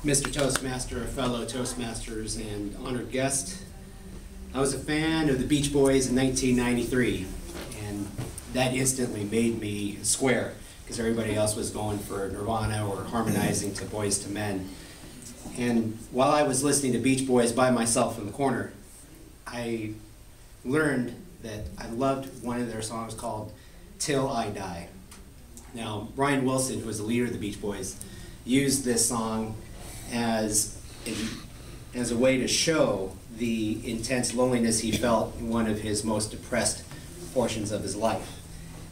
Mr. Toastmaster, fellow Toastmasters, and honored guest. I was a fan of the Beach Boys in 1993, and that instantly made me square, because everybody else was going for Nirvana or harmonizing to Boys to Men. And while I was listening to Beach Boys by myself in the corner, I learned that I loved one of their songs called Till I Die. Now, Brian Wilson, who was the leader of the Beach Boys, used this song as a way to show the intense loneliness he felt in one of his most depressed portions of his life.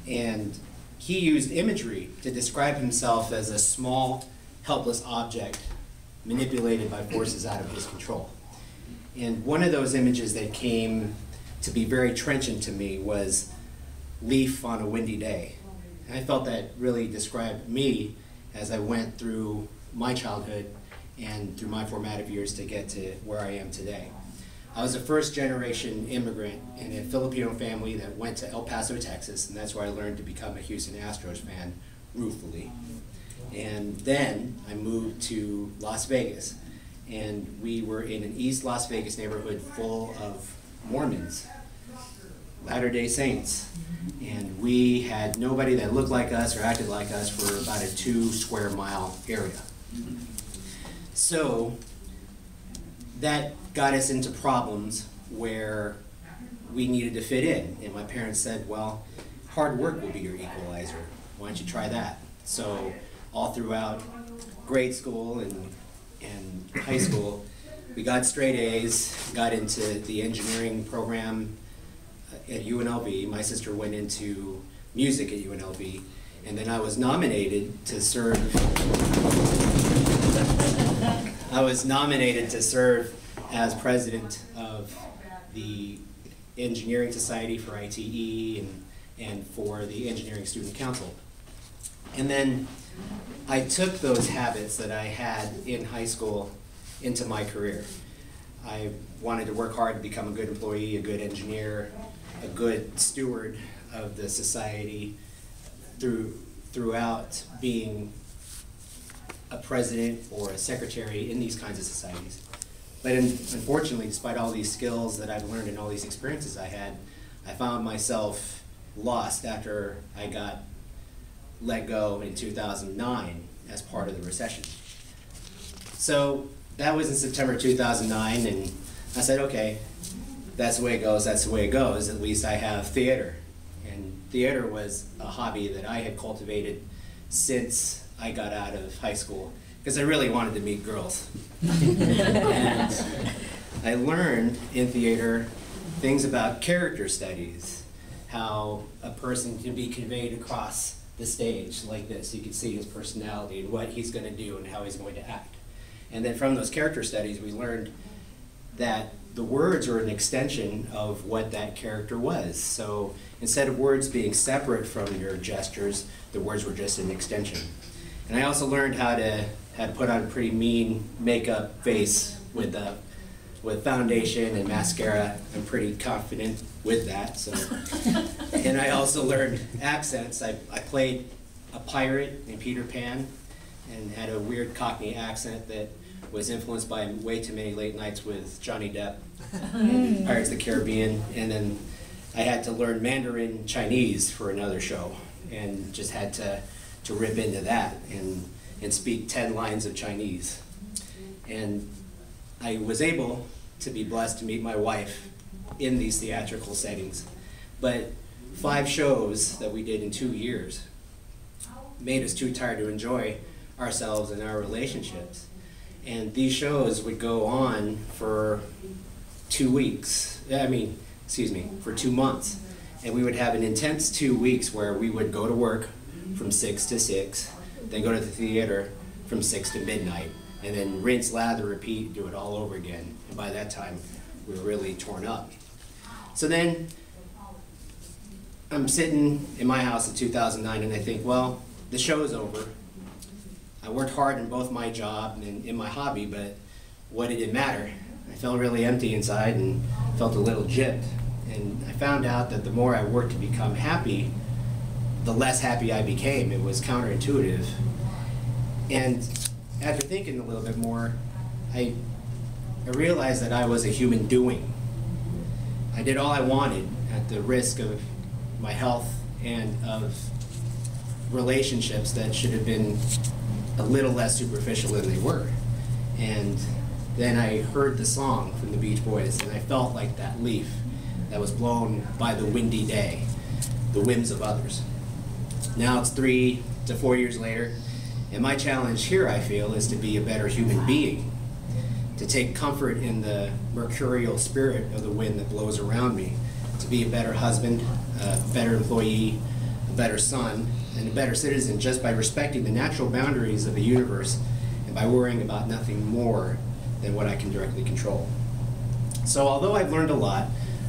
And he used imagery to describe himself as a small, helpless object manipulated by forces out of his control. And one of those images that came to be very trenchant to me was leaf on a windy day. And I felt that really described me as I went through my childhood and through my formative years to get to where I am today. I was a first-generation immigrant in a Filipino family that went to El Paso, Texas, and that's where I learned to become a Houston Astros fan, ruefully. And then I moved to Las Vegas, and we were in an East Las Vegas neighborhood full of Mormons, Latter-day Saints, and we had nobody that looked like us or acted like us for about a 2-square-mile area. So that got us into problems where we needed to fit in, and my parents said, well, hard work will be your equalizer. Why don't you try that? So all throughout grade school and high school, we got straight A's, got into the engineering program at UNLV. My sister went into music at UNLV, and then I was nominated to serve as president of the Engineering Society for ITE and for the Engineering Student Council. And then I took those habits that I had in high school into my career. I wanted to work hard to become a good employee, a good engineer, a good steward of the society throughout being a president or a secretary in these kinds of societies. But unfortunately, despite all these skills that I've learned and all these experiences I had, I found myself lost after I got let go in 2009 as part of the recession. So that was in September 2009, and I said, okay, that's the way it goes, that's the way it goes. At least I have theater. And theater was a hobby that I had cultivated since I got out of high school, because I really wanted to meet girls. And I learned in theater things about character studies, how a person can be conveyed across the stage like this. You can see his personality and what he's going to do and how he's going to act. And then from those character studies, we learned that the words are an extension of what that character was. So instead of words being separate from your gestures, the words were just an extension. And I also learned how to put on a pretty mean makeup face with foundation and mascara. I'm pretty confident with that. So, and I also learned accents. I played a pirate in Peter Pan and had a weird Cockney accent that was influenced by way too many late nights with Johnny Depp and Pirates of the Caribbean. And then I had to learn Mandarin Chinese for another show, and just had to rip into that and speak 10 lines of Chinese. And I was able to be blessed to meet my wife in these theatrical settings. But 5 shows that we did in 2 years made us too tired to enjoy ourselves and our relationships. And these shows would go on for 2 weeks, for 2 months. And we would have an intense 2 weeks where we would go to work from 6 to 6, then go to the theater from 6 to midnight, and then rinse, lather, repeat, do it all over again. And by that time, we were really torn up. So then, I'm sitting in my house in 2009, and I think, well, the show is over. I worked hard in both my job and in my hobby, but what did it matter? I felt really empty inside and felt a little gypped. And I found out that the more I worked to become happy, the less happy I became. It was counterintuitive. And after thinking a little bit more, I realized that I was a human doing. I did all I wanted at the risk of my health and of relationships that should have been a little less superficial than they were. And then I heard the song from the Beach Boys, and I felt like that leaf that was blown by the windy day, the whims of others. Now it's 3 to 4 years later, and my challenge here, I feel, is to be a better human being, to take comfort in the mercurial spirit of the wind that blows around me, to be a better husband, a better employee, a better son, and a better citizen just by respecting the natural boundaries of the universe and by worrying about nothing more than what I can directly control. So although I've learned a lot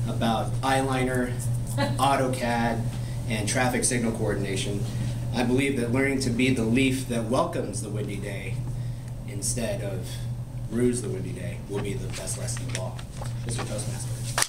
about eyeliner, AutoCAD, and traffic signal coordination, I believe that learning to be the leaf that welcomes the windy day instead of rues the windy day will be the best lesson of all. Mr. Toastmaster.